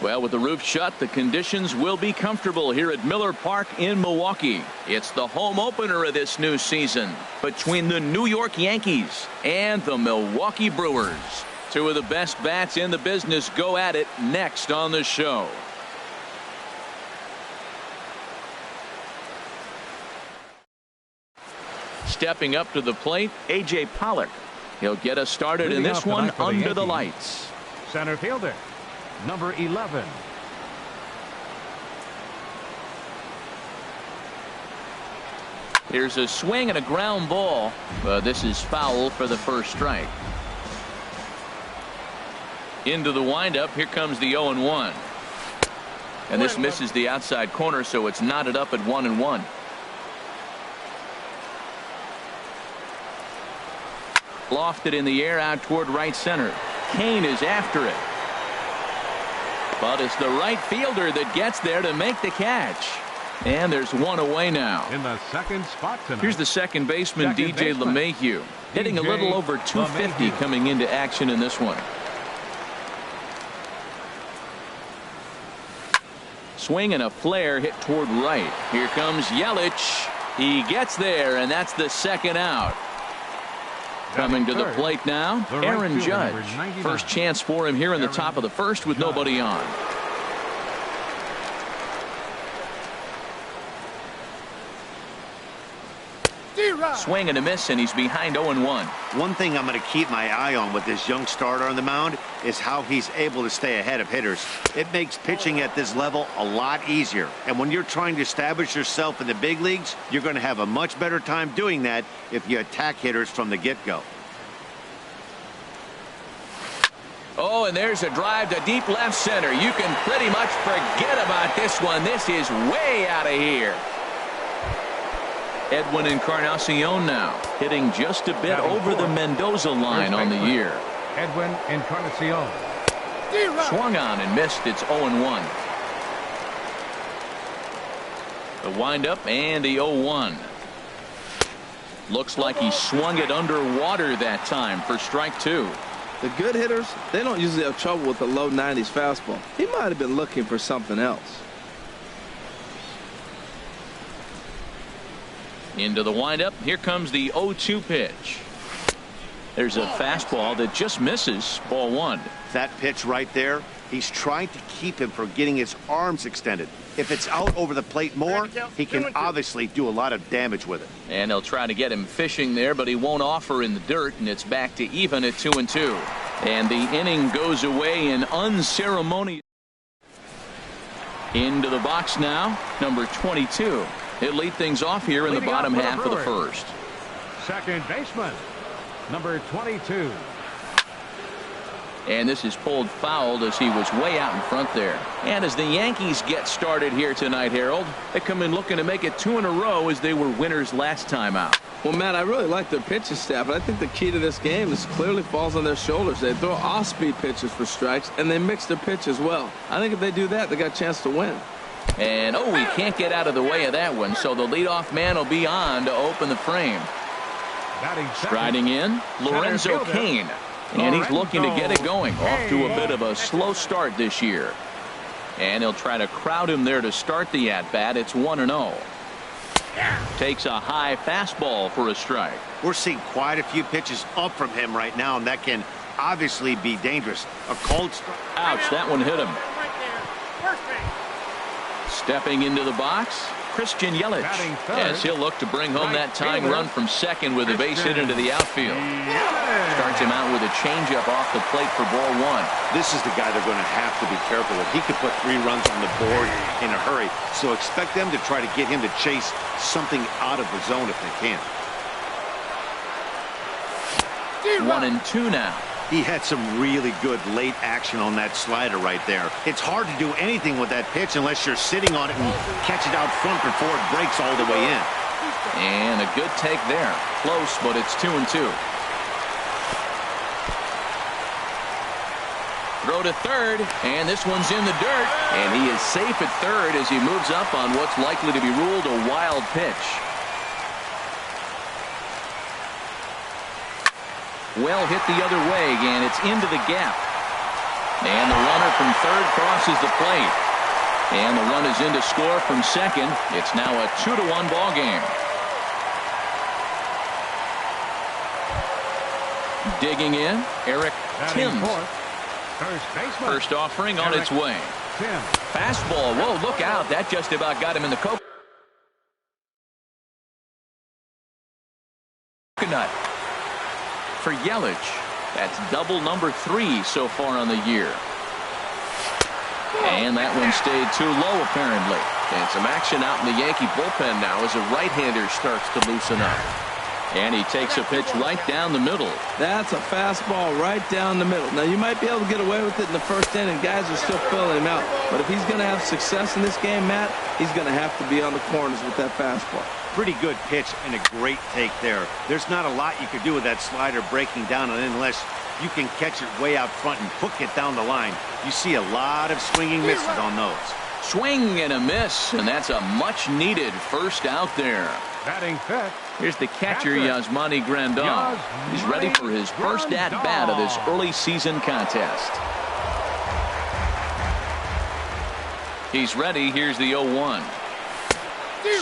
Well, with the roof shut, the conditions will be comfortable here at Miller Park in Milwaukee. It's the home opener of this new season between the New York Yankees and the Milwaukee Brewers. Two of the best bats in the business go at it next on the show. Stepping up to the plate, A.J. Pollock. He'll get us started in this one under the lights. Center fielder, number 11. Here's a swing and a ground ball. This is foul for the first strike. Into the windup. Here comes the 0-1. And this misses the outside corner, so it's knotted up at 1-1. Lofted in the air out toward right center. Kane is after it. But it's the right fielder that gets there to make the catch. And there's one away now. In the second spot tonight. Here's the second baseman, DJ LeMahieu. Hitting a little over 250 coming into action in this one. Swing and a flare hit toward right. Here comes Yelich. He gets there, and that's the second out. Coming to the plate now, Aaron Judge. First chance for him here in the top of the first with nobody on. Swing and a miss, and he's behind 0-1. One thing I'm going to keep my eye on with this young starter on the mound is how he's able to stay ahead of hitters. It makes pitching at this level a lot easier. And when you're trying to establish yourself in the big leagues, you're going to have a much better time doing that if you attack hitters from the get-go. Oh, and there's a drive to deep left center. You can pretty much forget about this one. This is way out of here. Edwin Encarnacion now hitting just a bit over the Mendoza line on the year. Edwin Encarnacion. Swung on and missed. It's 0-1. The windup and the 0-1. Looks like he swung it underwater that time for strike two. The good hitters, they don't usually have trouble with the low 90s fastball. He might have been looking for something else. Into the windup. Here comes the 0-2 pitch. There's a fastball that just misses. Ball one. That pitch right there, he's trying to keep him from getting his arms extended. If it's out over the plate more, he can obviously do a lot of damage with it. And they'll try to get him fishing there, but he won't offer in the dirt, and it's back to even at 2-2. And the inning goes away in unceremonious. Into the box now, number 22. He'll lead things off here in the bottom half of the first. Second baseman, number 22. And this is pulled foul as he was way out in front there. And as the Yankees get started here tonight, Harold, they come in looking to make it 2 in a row as they were winners last time out. Well, Matt, I really like their pitching staff, but I think the key to this game is clearly falls on their shoulders. They throw off-speed pitches for strikes, and they mix their pitch as well. I think if they do that, they got a chance to win. And, oh, he can't get out of the way of that one, so the leadoff man will be on to open the frame. Striding in, Lorenzo Cain. And he's looking to get it going. Off to a bit of a slow start this year. And he'll try to crowd him there to start the at-bat. It's 1-0. Takes a high fastball for a strike. We're seeing quite a few pitches up from him right now, and that can obviously be dangerous. A cold strike. Ouch, that one hit him. Stepping into the box, Christian Yelich, as he'll look to bring home that tying run from second with a base hit into the outfield. Starts him out with a changeup off the plate for ball one. This is the guy they're going to have to be careful with. He could put 3 runs on the board in a hurry, so expect them to try to get him to chase something out of the zone if they can. 1-2 now. He had some really good late action on that slider right there. It's hard to do anything with that pitch unless you're sitting on it and catch it out front before it breaks all the way in. And a good take there. Close, but it's 2-2. Throw to third, and this one's in the dirt. And he is safe at third as he moves up on what's likely to be ruled a wild pitch. Well hit the other way, and it's into the gap. And the runner from third crosses the plate. And the run is in to score from second. It's now a 2-1 ball game. Digging in, Eric Timms. First offering on its way. Fastball. Whoa, look out. That just about got him in the coconut. For Yelich. That's double number 3 so far on the year. And that one stayed too low, apparently. And some action out in the Yankee bullpen now as a right-hander starts to loosen up. And he takes a pitch right down the middle. That's a fastball right down the middle. Now, you might be able to get away with it in the first inning. Guys are still filling him out. But if he's going to have success in this game, Matt, he's going to have to be on the corners with that fastball. Pretty good pitch and a great take there. There's not a lot you could do with that slider breaking down unless you can catch it way out front and hook it down the line. You see a lot of swinging misses on those. Swing and a miss, and that's a much-needed first out there. Batting fifth. Here's the catcher, Yasmani Grandal. He's ready for his first at-bat of this early season contest. He's ready. Here's the 0-1.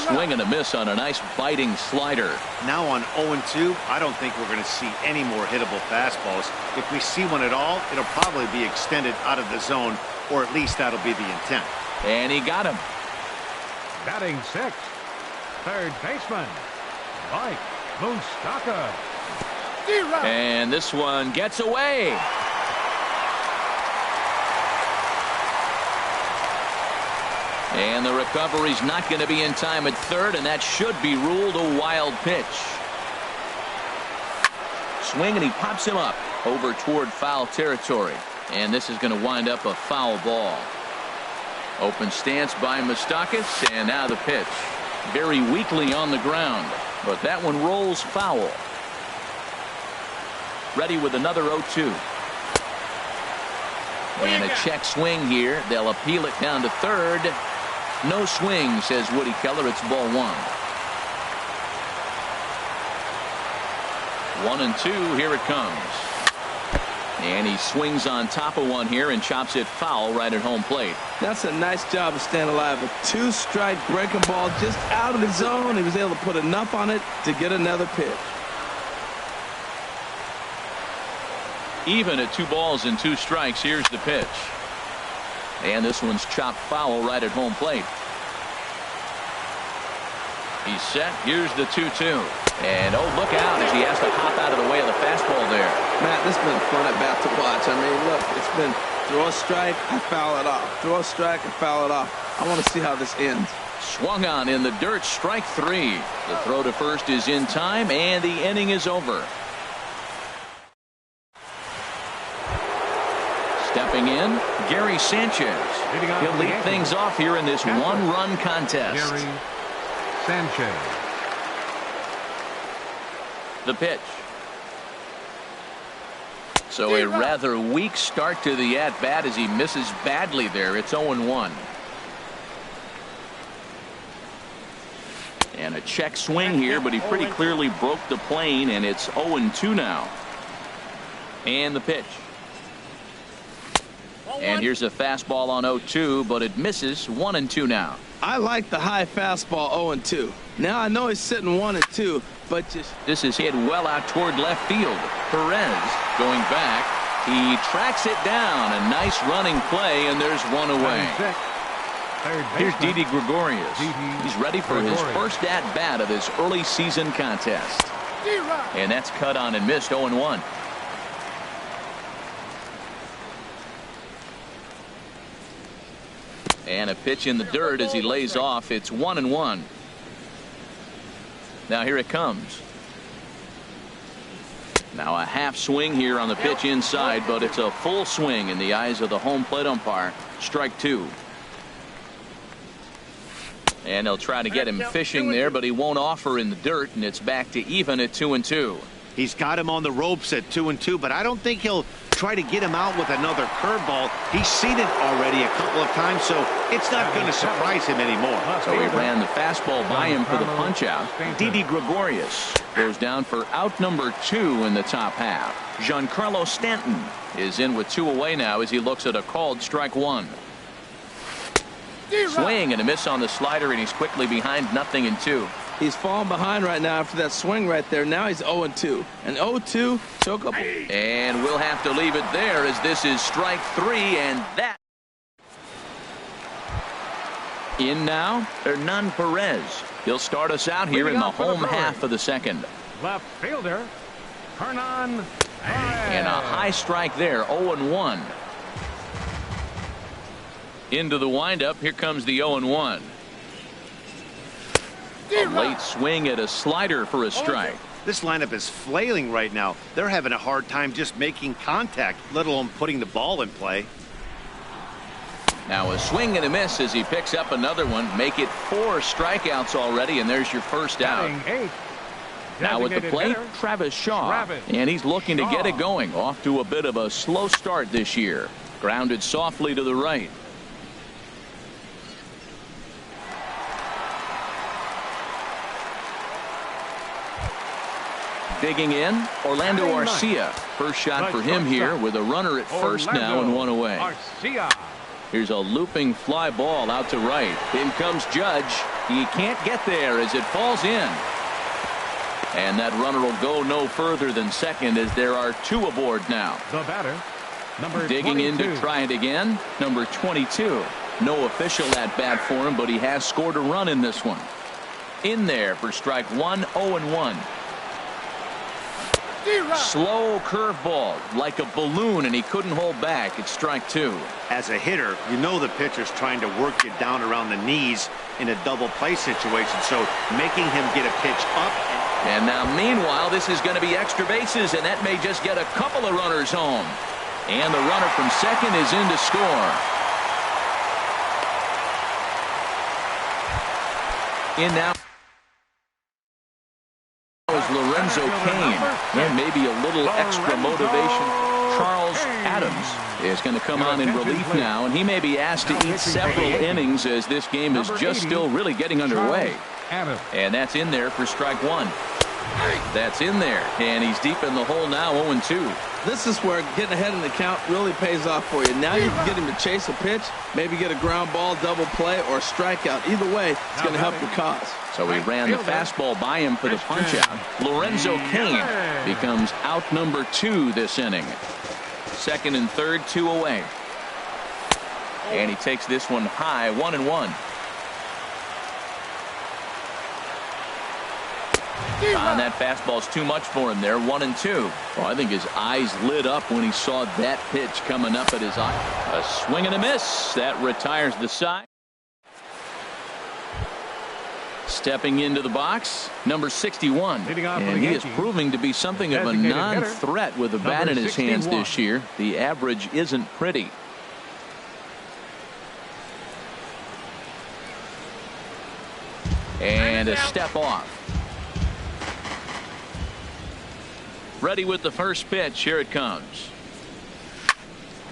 Swing and a miss on a nice biting slider. Now on 0-2, I don't think we're going to see any more hittable fastballs. If we see one at all, it'll probably be extended out of the zone, or at least that'll be the intent. And he got him. Batting sixth. Third baseman, Mike Moustakas. And this one gets away. And the recovery's not going to be in time at third, and that should be ruled a wild pitch. Swing, and he pops him up over toward foul territory. And this is going to wind up a foul ball. Open stance by Moustakas, and now the pitch. Very weakly on the ground, but that one rolls foul. Ready with another 0-2. And a check swing here. They'll appeal it down to third. No swing, says Woody Keller. It's ball 1. 1-2. Here it comes. And he swings on top of one here and chops it foul right at home plate. That's a nice job of staying alive. A 2-strike breaking ball just out of the zone. He was able to put enough on it to get another pitch. Even at 2 balls and 2 strikes. Here's the pitch. And this one's chopped foul right at home plate. He's set. Here's the 2-2. And oh, look out as he has to hop out of the way of the fastball there. Matt, this has been fun at bat to watch. I mean, look, it's been throw a strike, I foul it off. Throw a strike, I foul it off. I want to see how this ends. Swung on in the dirt, strike 3. The throw to first is in time, and the inning is over. Stepping in, Gary Sanchez. He'll lead things off here in this one-run contest. Gary Sanchez. The pitch. So a rather weak start to the at-bat as he misses badly there. It's 0-1. And a check swing here, but he pretty clearly broke the plane, and it's 0-2 now. And the pitch. And here's a fastball on 0-2, but it misses. 1-2 now. I like the high fastball 0-2. Now I know he's sitting 1-2, but this is hit well out toward left field. Perez going back. He tracks it down. A nice running play, and there's one away. Here's Didi Gregorius. He's ready for his first at-bat of this early season contest. And that's cut on and missed. 0-1. And a pitch in the dirt as he lays off. It's 1-1. Now here it comes. Now a half swing here on the pitch inside, but it's a full swing in the eyes of the home plate umpire. Strike 2. And they'll try to get him fishing there, but he won't offer in the dirt, and it's back to even at 2-2. He's got him on the ropes at 2-2, but I don't think he'll try to get him out with another curveball. He's seen it already a couple of times, so it's not going to surprise him anymore. So he ran the fastball by him for the punch-out. Didi Gregorius goes down for out number 2 in the top half. Giancarlo Stanton is in with 2 away now as he looks at a called strike 1. Swing and a miss on the slider, and he's quickly behind 0-2. He's falling behind right now after that swing right there. Now he's 0-2. And 0-2, choke up. And we'll have to leave it there as this is strike 3, and that. In now, Hernan Perez. He'll start us out here in the home half of the second. Left fielder, Hernan Perez. And a high strike there, 0-1. Into the windup, here comes the 0-1. A late swing at a slider for a strike. This lineup is flailing right now. They're having a hard time just making contact, let alone putting the ball in play. Now a swing and a miss as he picks up another one. Make it 4 strikeouts already, and there's your first out. Now at the plate, Travis Shaw. And he's looking to get it going. Off to a bit of a slow start this year. Grounded softly to the right. Digging in, Orlando Arcia. First shot for him here with a runner at first now and 1 away. Here's a looping fly ball out to right. In comes Judge. He can't get there as it falls in. And that runner will go no further than second as there are 2 aboard now. The batter, number digging 22. in to try it again, number 22. No official at bat for him, but he has scored a run in this one. In there for strike 1, 0-1. Slow curveball like a balloon, and he couldn't hold back. It's strike 2. As a hitter, you know the pitcher's trying to work you down around the knees in a double play situation, so making him get a pitch up. And now meanwhile, this is going to be extra bases, and that may just get a couple of runners home. And the runner from second is in to score. In now is Lorenzo Cain, and maybe a little extra motivation. Charles Adams is going to come on in relief now, and he may be asked to eat several innings as this game is just still really getting underway. And that's in there for strike 1. That's in there, and he's deep in the hole now, 0-2. This is where getting ahead in the count really pays off for you. Now you can get him to chase a pitch, maybe get a ground ball, double play, or a strikeout. Either way, it's going to help your cause. So he ran the fastball by him for the punch-out. Lorenzo Cain becomes out number 2 this inning. Second and third, 2 away. And he takes this one high, 1-1. On that fastball's too much for him there, 1-2. Well, I think his eyes lit up when he saw that pitch coming up at his eye. A swing and a miss. That retires the side. Stepping into the box, number 61. And he is proving to be something of a non-threat with the bat in his hands this year. The average isn't pretty. And a step off. Ready with the first pitch. Here it comes.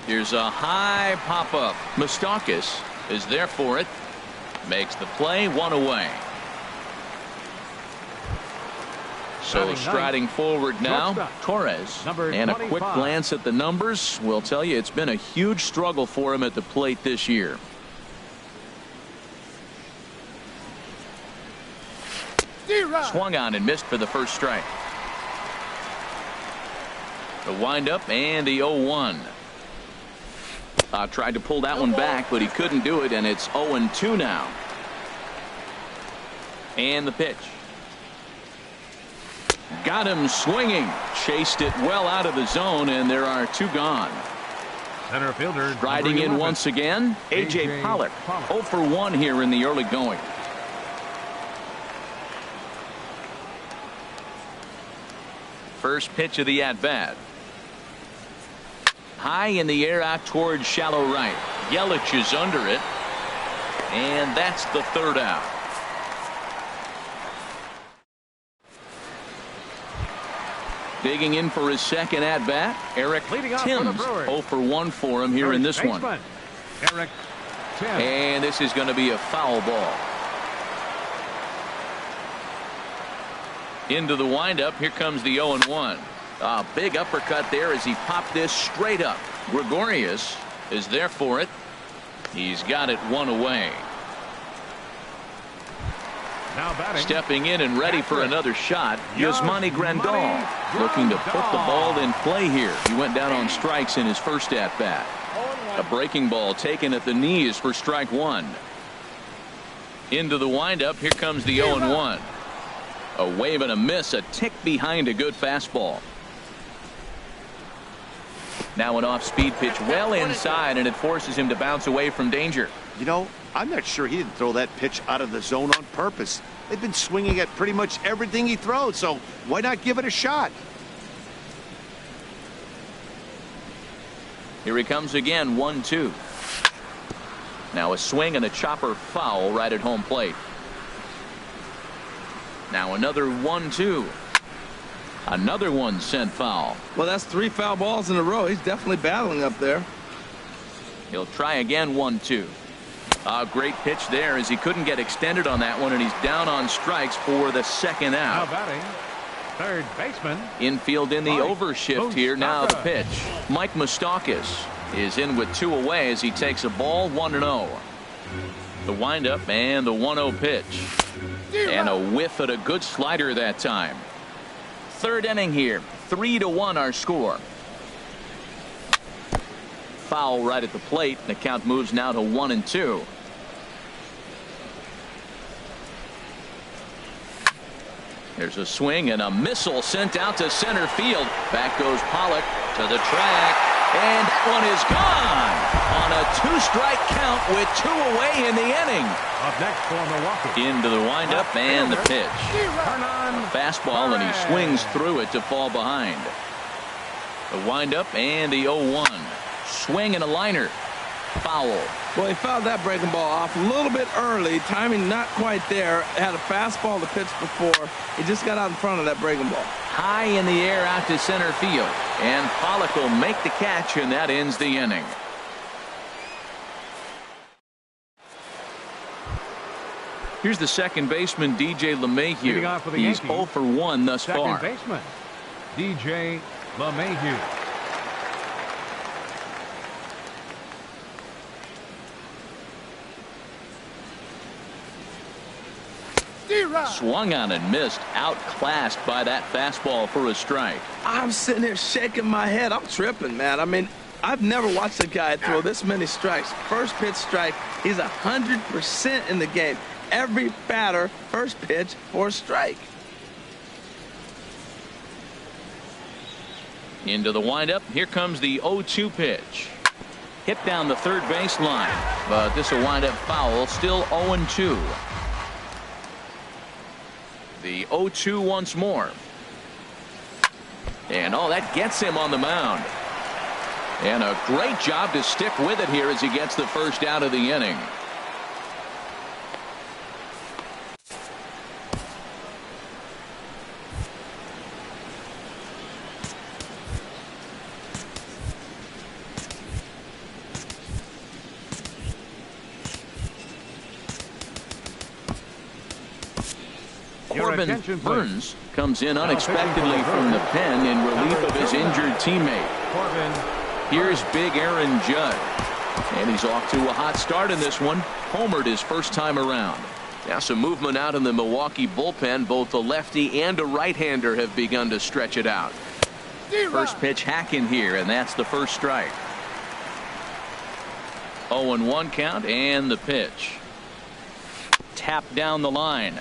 Here's a high pop-up. Moustakas is there for it. Makes the play, 1 away. So striding forward now, Torres. And a quick glance at the numbers will tell you it's been a huge struggle for him at the plate this year. Swung on and missed for the first strike. The windup and the 0-1. Tried to pull that one back, but he couldn't do it, and it's 0-2 now. And the pitch. Got him swinging. Chased it well out of the zone, and there are 2 gone. Center fielder riding in once again, A.J. Pollock. 0 for 1 here in the early going. First pitch of the at-bat. High in the air out towards shallow right. Yelich is under it. And that's the third out. Digging in for his second at-bat, Eric Leading off for the Timms. Brewers. 0 for 1 for him here in this one. Eric Timms. And this is going to be a foul ball. Into the windup. Here comes the 0-1. A big uppercut there as he popped this straight up. Gregorius is there for it. He's got it one away. Now batting. Stepping in and ready for another shot, Yasmani Grandal, looking to put the ball in play here. He went down on strikes in his first at-bat. A breaking ball taken at the knees for strike one. Into the windup. Here comes the 0-1. A wave and a miss, a tick behind a good fastball. Now an off-speed pitch well inside, and it forces him to bounce away from danger. You know, I'm not sure he didn't throw that pitch out of the zone on purpose. They've been swinging at pretty much everything he throws, so why not give it a shot? Here he comes again, 1-2. Now a swing and a chopper foul right at home plate. Now another 1-2. Another one sent foul. Well, that's 3 foul balls in a row. He's definitely battling up there. He'll try again, 1-2. A great pitch there as he couldn't get extended on that one, and he's down on strikes for the second Now out. batting. Third baseman. Infield in the Mike overshift here. Now the Moustakas. pitch. Mike Moustakas is in with 2 away as he takes a ball, 1-0. The windup and the 1-0 pitch. And a whiff at a good slider that time. Third inning here. 3-1 our score. Foul right at the plate. The count moves now to 1-2. There's a swing and a missile sent out to center field. Back goes Pollock to the track, and that one is gone on a 2-strike count with 2 away in the inning. Up next for Milwaukee. Into the windup and the pitch. Hernan. Fastball, and he swings through it to fall behind. The windup and the 0-1. Swing and a liner. Foul. Well, he fouled that breaking ball off a little bit early. Timing not quite there. Had a fastball to pitch before. He just got out in front of that breaking ball. High in the air out to center field. And Pollock will make the catch, and that ends the inning. Here's the second baseman, DJ Leading off LeMahieu. for the He's Yankees. 0 for 1 thus Second far. baseman. DJ LeMahieu. Swung on and missed. Outclassed by that fastball for a strike. I'm sitting here shaking my head. I'm tripping, man. I mean, I've never watched a guy throw this many strikes. First pitch strike. He's 100% in the game. Every batter, first pitch for a strike. Into the windup. Here comes the 0-2 pitch. Hit down the third baseline. But this will wind up foul. Still 0-2. The 0-2 once more. And oh, that gets him on the mound. And a great job to stick with it here as he gets the first out of the inning. Corbin Burns comes in unexpectedly from the pen in relief of his injured teammate. Here's big Aaron Judd. And he's off to a hot start in this one. Homered his first time around. Now some movement out in the Milwaukee bullpen. Both a lefty and a right-hander have begun to stretch it out. First pitch hacking here, and that's the first strike. 0-1 count, and the pitch. Tapped down the line.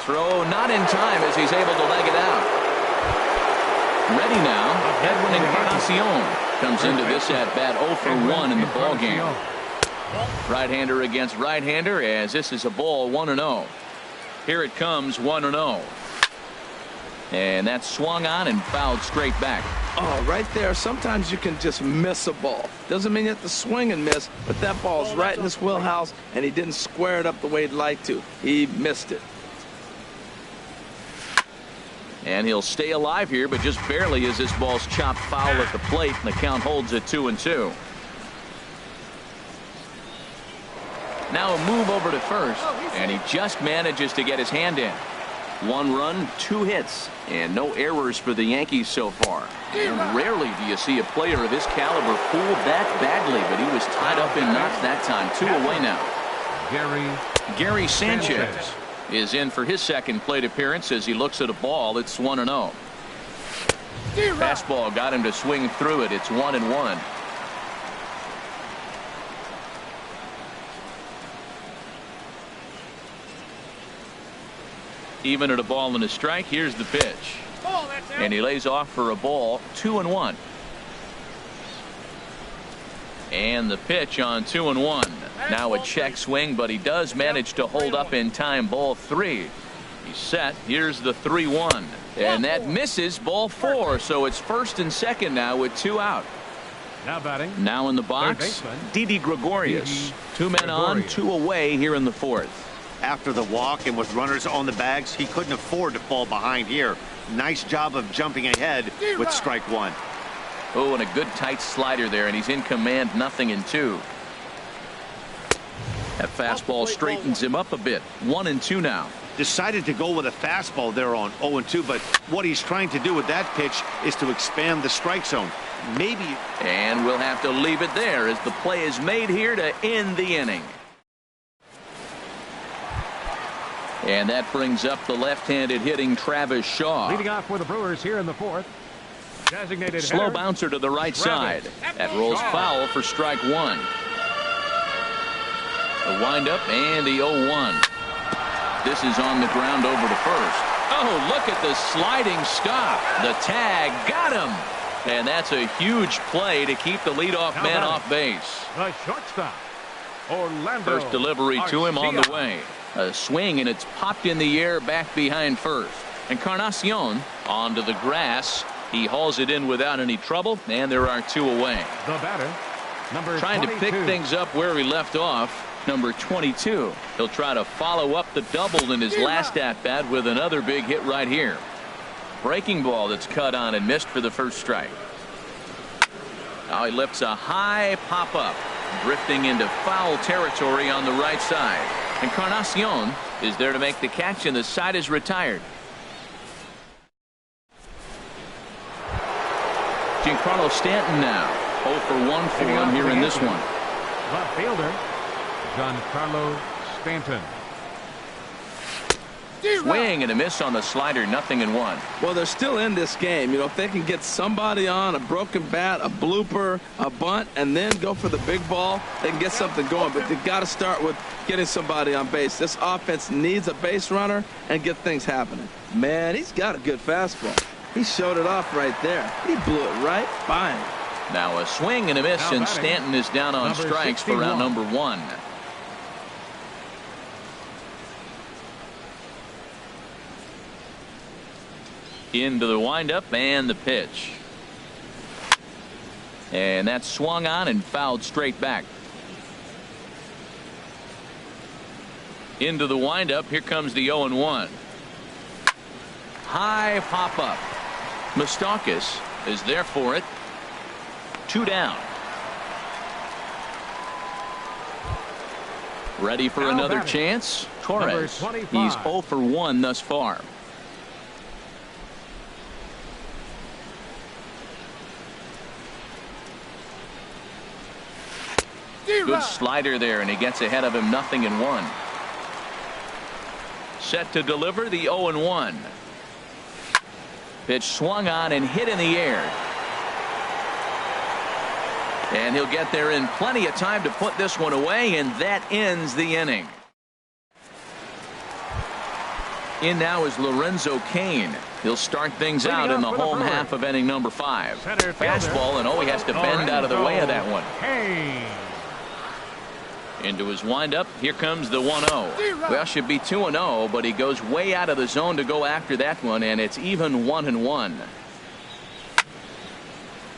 Throw not in time as he's able to leg it out. Ready now. Edwin Encarnacion comes into this at bat 0 for 1 in the ball game. Right-hander against right-hander as this is a ball 1-0. Here it comes 1-0. And that's swung on and fouled straight back. Oh, right there. Sometimes you can just miss a ball. Doesn't mean you have to swing and miss, but that ball's right in his wheelhouse, and he didn't square it up the way he'd like to. He missed it. And he'll stay alive here, but just barely as this ball's chopped foul at the plate, and the count holds at 2-2. Now a move over to first, and he just manages to get his hand in. 1 run, 2 hits, and no errors for the Yankees so far. And rarely do you see a player of his caliber fooled that badly, but he was tied up in knots that time. 2 away now. Gary Sanchez is in for his second plate appearance as he looks at a ball. It's 1-0. Fastball got him to swing through it. It's 1-1. Even at a ball and a strike, here's the pitch. And he lays off for a ball. 2-1. And the pitch on 2-1. Now a check swing, but he does manage to hold up in time. Ball 3. He's set. Here's the 3-1. And that misses. Ball 4. So it's first and second now with 2 out. Now batting. Now in the box, Didi Gregorius. 2 men on, 2 away here in the 4th. After the walk and with runners on the bags, he couldn't afford to fall behind here. Nice job of jumping ahead with strike 1. Oh, and a good tight slider there, and he's in command. 0-2. That fastball straightens him up a bit. 1-2 now. Decided to go with a fastball there on 0-2, but what he's trying to do with that pitch is to expand the strike zone. Maybe. And we'll have to leave it there as the play is made here to end the inning. And that brings up the left-handed hitting Travis Shaw. Leading off for the Brewers here in the 4th. Designated slow hitter, bouncer to the right side. That rolls foul for strike 1. The windup and the 0-1. This is on the ground over to first. Oh, look at the sliding stop. The tag got him. And that's a huge play to keep the leadoff man off base. The shortstop, Orlando. First delivery to him on the way. A swing, and it's popped in the air back behind first. Encarnacion onto the grass. He hauls it in without any trouble, and there are 2 away. The batter, number trying 22. to pick things up where he left off. Number 22. He'll try to follow up the double in his last at-bat with another big hit right here. Breaking ball that's cut on and missed for the first strike. Now he lifts a high pop-up, drifting into foul territory on the right side. Encarnacion is there to make the catch, and the side is retired. Giancarlo Stanton now 0 for 1 for him here in this one. Left fielder Giancarlo Stanton. Swing and a miss on the slider. 0-1. Well, they're still in this game. You know, if they can get somebody on, a broken bat, a blooper, a bunt, and then go for the big ball, they can get something going. But they've got to start with getting somebody on base. This offense needs a base runner and get things happening. Man, he's got a good fastball. He showed it off right there. He blew it right by him. Now a swing and a miss, and Stanton is down on strikes 61. For round number 1. Into the windup and the pitch. And that's swung on and fouled straight back. Into the windup. Here comes the 0-1. High pop-up. Moustakas is there for it. 2 down. Ready for another chance? Torres. He's 0 for 1 thus far. Good slider there, and he gets ahead of him. 0-1. Set to deliver the 0-1. Pitch swung on and hit in the air. And he'll get there in plenty of time to put this one away, and that ends the inning. In now is Lorenzo Cain. He'll start things out in the home half of inning number 5. Fastball, and he has to bend out of the way of that one. Into his windup. Here comes the 1-0. Well, should be 2-0, but he goes way out of the zone to go after that one, and it's even 1-1.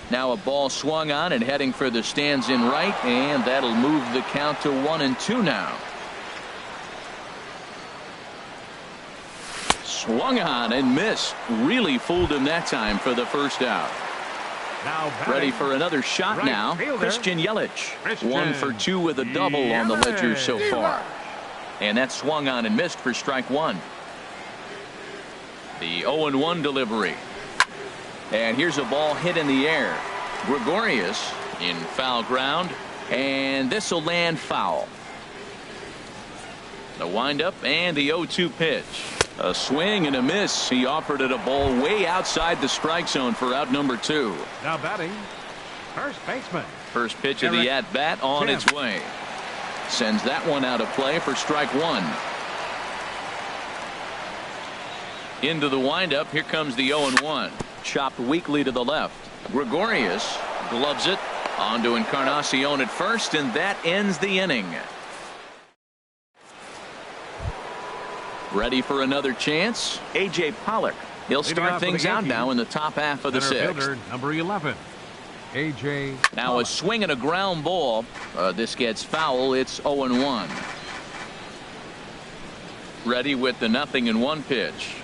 Now a ball swung on and heading for the stands in right, and that'll move the count to 1-2 now. Swung on and missed. Really fooled him that time for the first out. Now Ready for another shot right now. fielder, Christian Yelich. Christian 1 for 2 with a double on the ledger so Yelich. far. And that swung on and missed for strike 1. The 0-1 delivery. And here's a ball hit in the air. Gregorius in foul ground. And this will land foul. The windup and the 0-2 pitch. A swing and a miss. He offered it a ball way outside the strike zone for out number 2. Now batting, first baseman. First pitch of the at-bat on its way. Sends that one out of play for strike 1. Into the windup. Here comes the 0-1. Chopped weakly to the left. Gregorius gloves it. On to Encarnacion at first, and that ends the inning. Ready for another chance? A.J. Pollock. He'll start things out now in the top half of the sixth. Number 11, A.J. Now a swing and a ground ball. This gets foul. It's 0-1. Ready with the 0-1 pitch.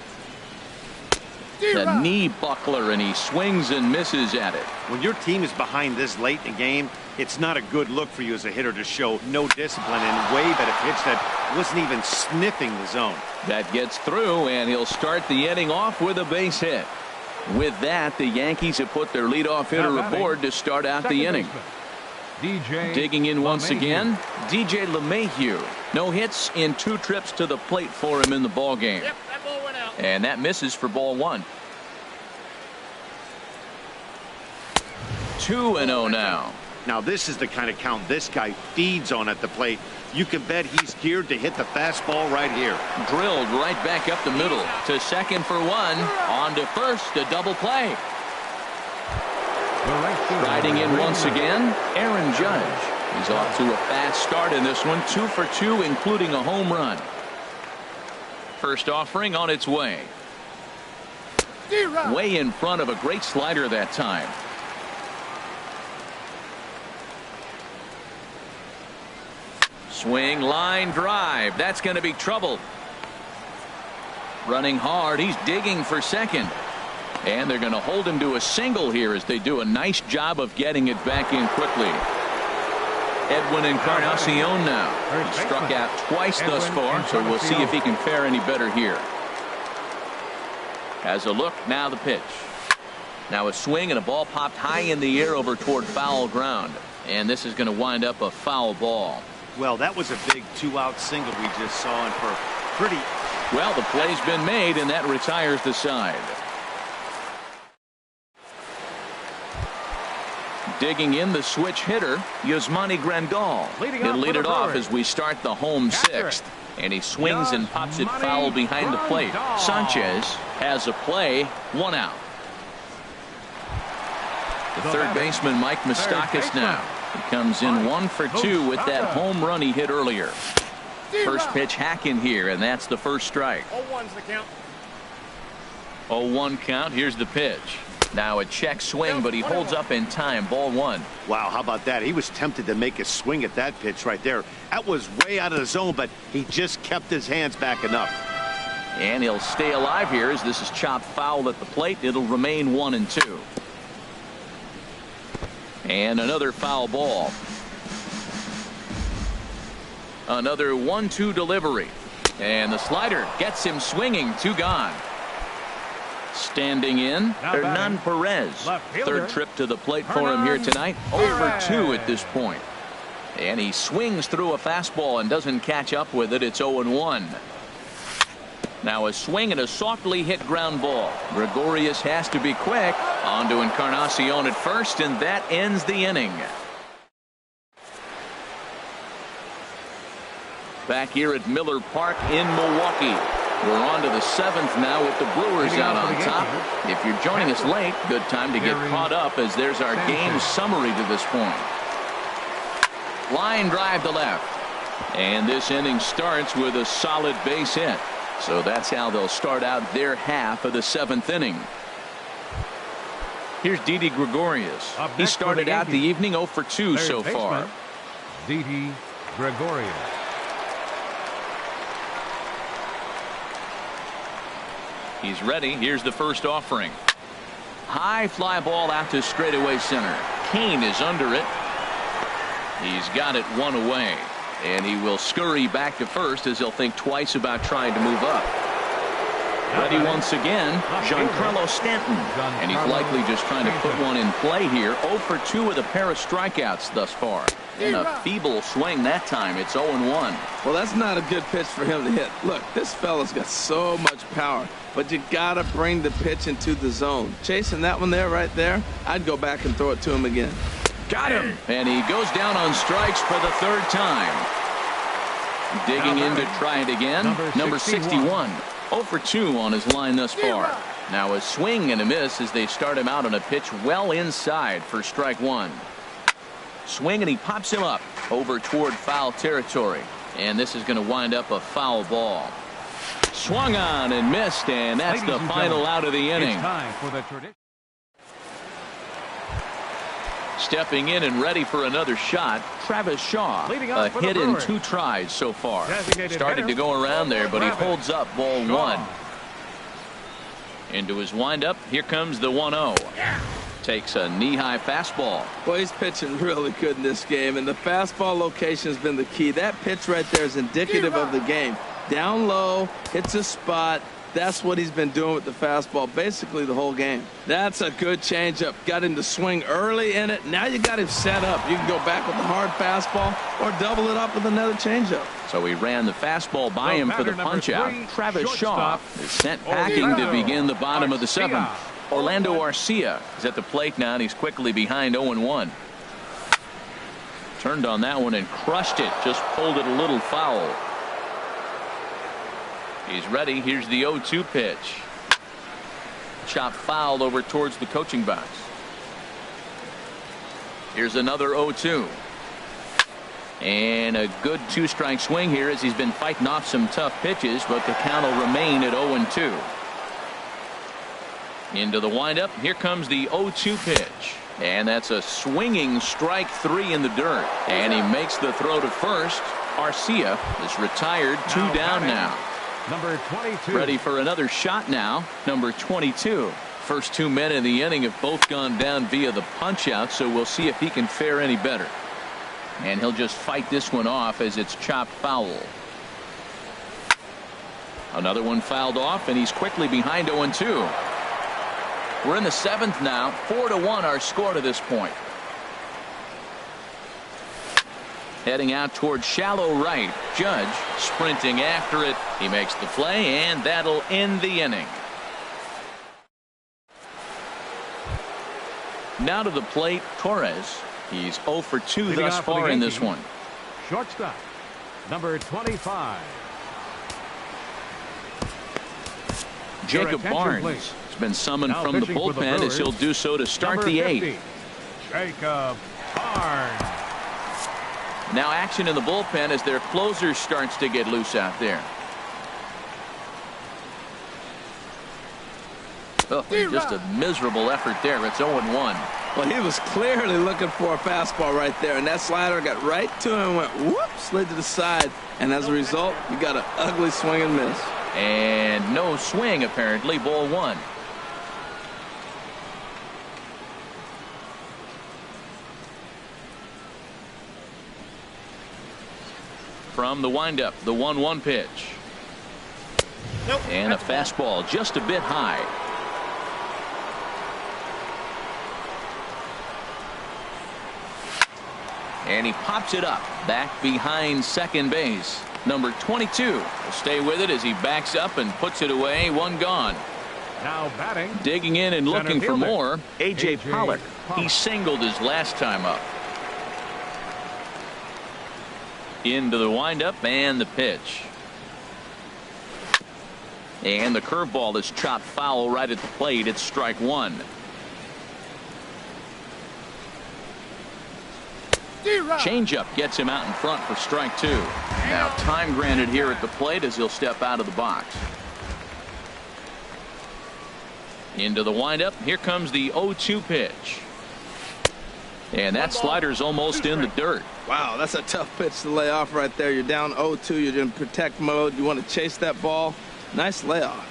The knee buckler, and he swings and misses at it. When your team is behind this late in the game, it's not a good look for you as a hitter to show no discipline and wave at a pitch that wasn't even sniffing the zone. That gets through, and he'll start the inning off with a base hit. With that, the Yankees have put their leadoff hitter aboard to start out the inning. Digging in once again, DJ LeMahieu. No hits in 2 trips to the plate for him in the ball game. Yep, that ball went out. And that misses for ball 1. 2-0 now. Now this is the kind of count this guy feeds on at the plate. You can bet he's geared to hit the fastball right here. Drilled right back up the middle to second for 1. On to first, a double play. Riding in once again, Aaron Judge. He's off to a fast start in this one. 2 for 2, including a home run. First offering on its way. Way in front of a great slider that time. Swing, line drive. That's going to be trouble. Running hard. He's digging for second. And they're going to hold him to a single here as they do a nice job of getting it back in quickly. Edwin Encarnacion now. He struck out twice thus far, so we'll see if he can fare any better here. As a look, now the pitch. Now a swing and a ball popped high in the air over toward foul ground. And this is going to wind up a foul ball. Well, that was a big 2-out single we just saw, and for pretty. Well, the play's been made, and that retires the side. Digging in the switch hitter, Yasmani Grandal. He'll lead it off as we start the home sixth. And he swings and pops it foul behind the plate. Sanchez has a play, 1 out. The third baseman, Mike Moustakas now. He comes in 1 for 2 with that home run he hit earlier. First pitch hack in here, and that's the first strike. 0-1's the count. 0-1 count. Here's the pitch. Now a check swing, but he holds up in time. Ball 1. Wow, how about that? He was tempted to make a swing at that pitch right there. That was way out of the zone, but he just kept his hands back enough. And he'll stay alive here as this is chopped foul at the plate. It'll remain 1-2. And another foul ball. Another 1-2 delivery. And the slider gets him swinging. 2 gone. Standing in, Hernan Perez. Third trip to the plate for him here tonight. 0-2 at this point. And he swings through a fastball and doesn't catch up with it. It's 0-1. Now a swing and a softly hit ground ball. Gregorius has to be quick. On to Encarnacion at first, and that ends the inning. Back here at Miller Park in Milwaukee. We're on to the 7th now with the Brewers out on top. If you're joining us late, good time to get caught up as there's our game summary to this point. Line drive to left. And this inning starts with a solid base hit. So that's how they'll start out their half of the 7th inning. Here's Didi Gregorius. He started out the evening 0 for 2 so far. Didi Gregorius. He's ready. Here's the first offering. High fly ball out to straightaway center. Kane is under it. He's got it one away. And he will scurry back to first as he'll think twice about trying to move up. Ready once again, Giancarlo Stanton. And he's likely just trying to put one in play here. 0 for 2 with a pair of strikeouts thus far. And a feeble swing that time. It's 0-1. Well, that's not a good pitch for him to hit. Look, this fella's got so much power, but you got to bring the pitch into the zone. Chasing that one there, right there, I'd go back and throw it to him again. Got him. And he goes down on strikes for the third time. Digging in to try it again. Number 61. 0 for 2 on his line thus far. Now a swing and a miss as they start him out on a pitch well inside for strike one. Swing and he pops him up over toward foul territory. And this is going to wind up a foul ball. Swung on and missed, and that's the final out of the inning. It's time for the tradition. Stepping in and ready for another shot, Travis Shaw. A hit in 2 tries so far. Started to go around there, but he holds up ball 1. Into his windup, here comes the 1-0. Takes a knee-high fastball. Well, he's pitching really good in this game, and the fastball location has been the key. That pitch right there is indicative of the game. Down low, hits a spot. That's what he's been doing with the fastball basically the whole game. That's a good changeup. Got him to swing early in it. Now you got him set up. You can go back with the hard fastball or double it up with another changeup. So he ran the fastball by him for the punch-out. Travis Shaw is sent packing to begin the bottom of the 7th. Orlando Arcia is at the plate now, and he's quickly behind 0-1. Turned on that one and crushed it. Just pulled it a little foul. He's ready. Here's the 0-2 pitch. Chop fouled over towards the coaching box. Here's another 0-2. And a good 2-strike swing here as he's been fighting off some tough pitches, but the count will remain at 0-2. Into the windup. Here comes the 0-2 pitch. And that's a swinging strike 3 in the dirt. And he makes the throw to first. Arcia is retired. 2 down now. Number 22. Ready for another shot now. Number 22. First 2 men in the inning have both gone down via the punch out, so we'll see if he can fare any better. And he'll just fight this one off as it's chopped foul. Another one fouled off, and he's quickly behind 0-2. We're in the 7th now. 4-1 our score to this point. Heading out towards shallow right. Judge sprinting after it. He makes the play, and that'll end the inning. Now to the plate, Torres. He's 0 for 2 thus far in this one. Shortstop, number 25. Jacob Barnes has been summoned from the bullpen as he'll do so to start the 8th. Jacob Barnes. Now action in the bullpen as their closer starts to get loose out there. Oh, just a miserable effort there. It's 0-1. Well, he was clearly looking for a fastball right there, and that slider got right to him and went whoop, slid to the side, and as a result you got an ugly swing and miss. And no swing apparently. Ball 1. From the windup, the 1-1 pitch. And a fastball just a bit high. And he pops it up back behind second base. Number 22 will stay with it as he backs up and puts it away. 1 gone. Now batting. Digging in and looking for more. A.J. Pollock. He singled his last time up. Into the windup and the pitch. And the curveball is chopped foul right at the plate. It's strike 1. Changeup gets him out in front for strike 2. Now time granted here at the plate as he'll step out of the box. Into the windup. Here comes the 0-2 pitch. And that slider's almost in the dirt. Wow, that's a tough pitch to lay off right there. You're down 0-2. You're in protect mode. You want to chase that ball. Nice layoff.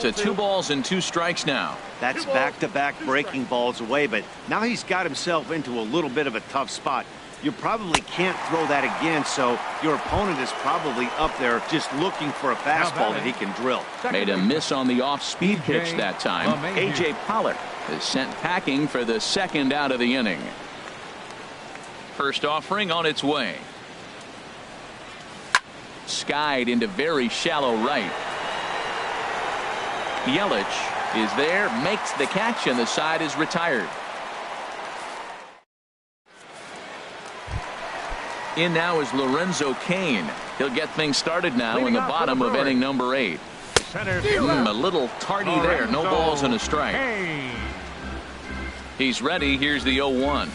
To 2 balls and 2 strikes now. That's back-to-back breaking balls away, but now he's got himself into a little bit of a tough spot. You probably can't throw that again, so your opponent is probably up there just looking for a fastball that he can drill. Made a miss on the off-speed pitch that time. A.J. Pollard is sent packing for the 2nd out of the inning. First offering on its way. Skied into very shallow right. Yelich is there, makes the catch, and the side is retired. In now is Lorenzo Cain. He'll get things started now in the bottom of inning number 8. A little tardy there. No balls and a strike. He's ready. Here's the 0-1.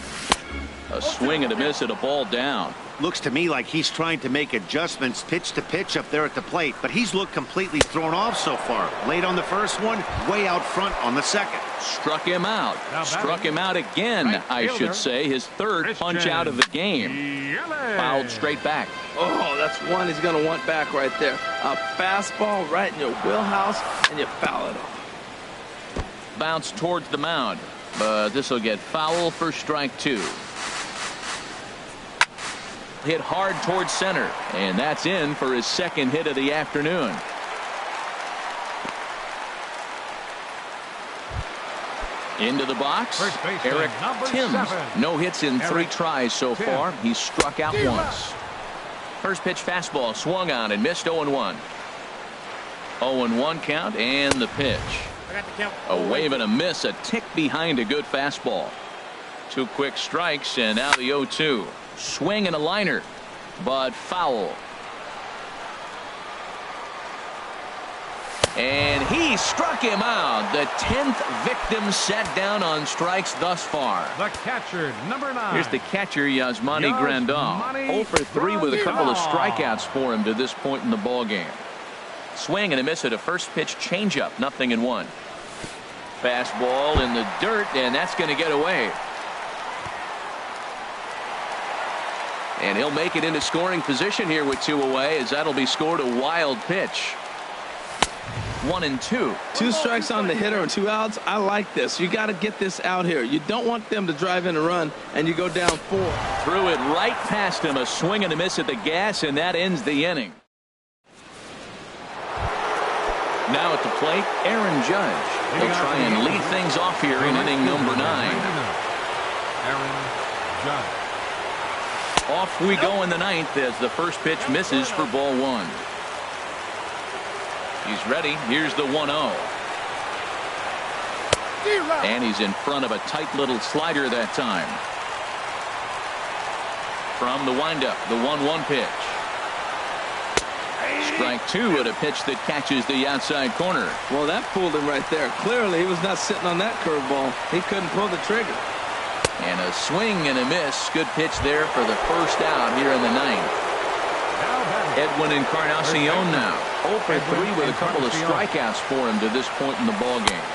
A swing and a miss at a ball down. Looks to me like he's trying to make adjustments pitch to pitch up there at the plate, but he's looked completely thrown off so far. Late on the first one, way out front on the second. Struck him out. Struck him out again, I should say. His 3rd punch out of the game. Fouled straight back. Oh, that's one he's going to want back right there. A fastball right in your wheelhouse, and you foul it off. Bounce towards the mound, but this will get foul for strike 2. Hit hard towards center, and that's in for his 2nd hit of the afternoon. Into the box, Eric Timms. No hits in 3 tries so far. He's struck out once. First pitch fastball swung on and missed. 0-1. 0-1 count, and the pitch. A wave and a miss, a tick behind a good fastball. 2 quick strikes, and now the 0-2. Swing and a liner, but foul. And he struck him out. The 10th victim set down on strikes thus far. The catcher, number 9. Here's the catcher, Yasmani Grandal. 0 for 3 with a couple of strikeouts for him to this point in the ball game. Swing and a miss at a first pitch changeup. 0-1. Fastball in the dirt, and that's going to get away. And he'll make it into scoring position here with 2 away, as that'll be scored a wild pitch. 1-2. 2 strikes on the hitter and 2 outs. I like this. You got to get this out here. You don't want them to drive in a run and you go down 4. Threw it right past him. A swing and a miss at the gas, and that ends the inning. Now at the plate, Aaron Judge. He'll try and lead things off here in inning number 9. Aaron Judge. Off we go in the 9th as the first pitch misses for ball 1. He's ready. Here's the 1-0. And he's in front of a tight little slider that time. From the windup, the 1-1 pitch. Strike 2 at a pitch that catches the outside corner. Well, that fooled him right there. Clearly, he was not sitting on that curveball. He couldn't pull the trigger. And a swing and a miss. Good pitch there for the first out here in the 9th. Edwin Encarnacion now 0 for 3 with a couple of strikeouts for him to this point in the ball game.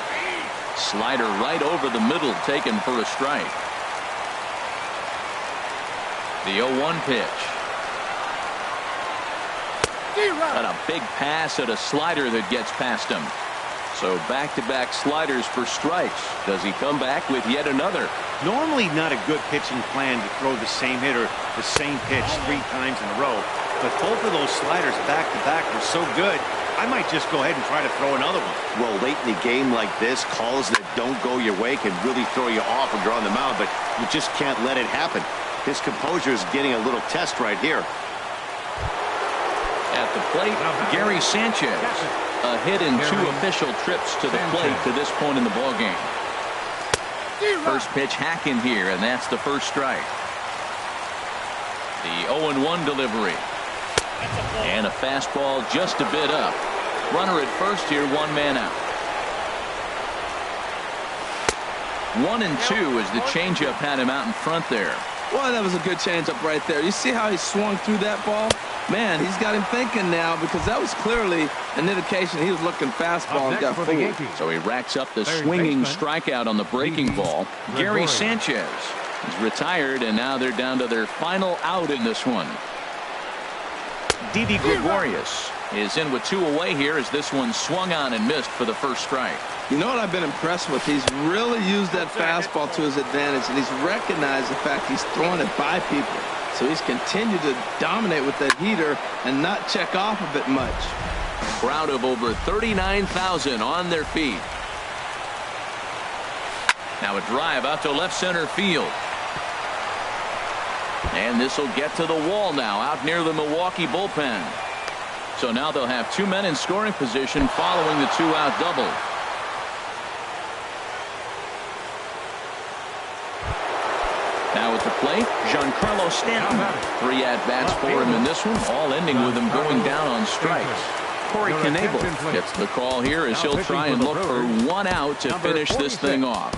Slider right over the middle, taken for a strike. The 0-1 pitch. And a big pass at a slider that gets past him. So back-to-back sliders for strikes. Does he come back with yet another? Normally not a good pitching plan to throw the same hitter the same pitch 3 times in a row. But both of those sliders back-to-back were so good, I might just go ahead and try to throw another one. Well, late in the game like this, calls that don't go your way can really throw you off when you're on the mound, but you just can't let it happen. His composure is getting a little test right here. At the plate, Gary Sanchez. A hit in 2 official trips to the plate to this point in the ball game. First pitch hack in here, and that's the first strike. The 0-1 delivery. And a fastball just a bit up. Runner at first here, 1 man out. 1-2 as the changeup had him out in front there. Boy, that was a good changeup right there. You see how he swung through that ball? Man, he's got him thinking now, because that was clearly an indication he was looking fastball and got fooled. So he racks up the swinging strikeout on the breaking ball. Gary Sanchez is retired, and now they're down to their final out in this one. Didi Gregorius is in with 2 away here as this one swung on and missed for the first strike. You know what I've been impressed with? He's really used that fastball to his advantage, and he's recognized the fact he's throwing it by people. So he's continued to dominate with that heater and not check off of it much. Crowd of over 39,000 on their feet. Now a drive out to left center field. And this will get to the wall now out near the Milwaukee bullpen. So now they'll have 2 men in scoring position following the 2-out double. Now at the plate, Giancarlo Stanton. 3 at-bats for him in this one, all ending with him going down on strikes. Corey Knebel gets the call here as he'll try and look for 1 out to finish this thing off.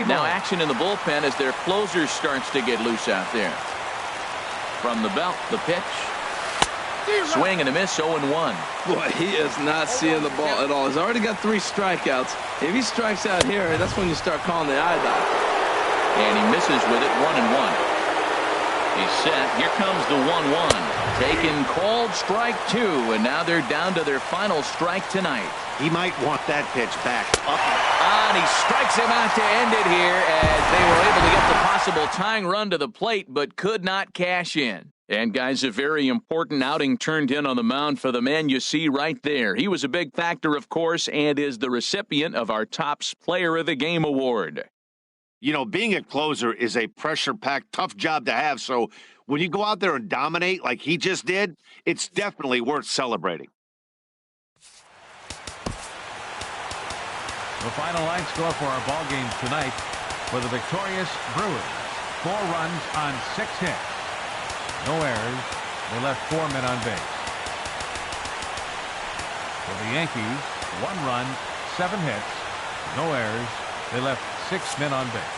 Now action in the bullpen as their closer starts to get loose out there. From the belt, the pitch. Swing and a miss, 0-1. Boy, he is not seeing the ball at all. He's already got 3 strikeouts. If he strikes out here, that's when you start calling the eye doctor. And he misses with it, 1-1. He's set. Here comes the 1-1. Taken, called, strike 2, and now they're down to their final strike tonight. He might want that pitch back up. And he strikes him out to end it here as they were able to get the possible tying run to the plate, but could not cash in. And guys, a very important outing turned in on the mound for the man you see right there. He was a big factor, of course, and is the recipient of our Topps Player of the Game award. You know, being a closer is a pressure-packed, tough job to have. So when you go out there and dominate like he just did, it's definitely worth celebrating. The final line score for our ball games tonight for the victorious Brewers. 4 runs on 6 hits. No errors. They left 4 men on base. For the Yankees, 1 run, 7 hits. No errors. They left 6 men on base.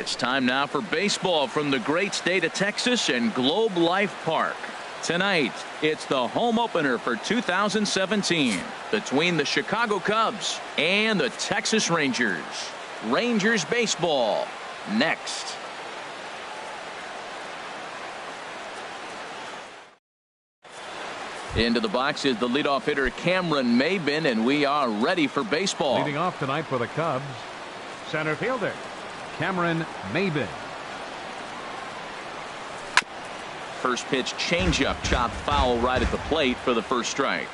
It's time now for baseball from the great state of Texas and Globe Life Park. Tonight, it's the home opener for 2017 between the Chicago Cubs and the Texas Rangers. Rangers baseball next. Into the box is the leadoff hitter Cameron Maybin, and we are ready for baseball. Leading off tonight for the Cubs, center fielder Cameron Maybin. First pitch changeup chopped foul right at the plate for the first strike.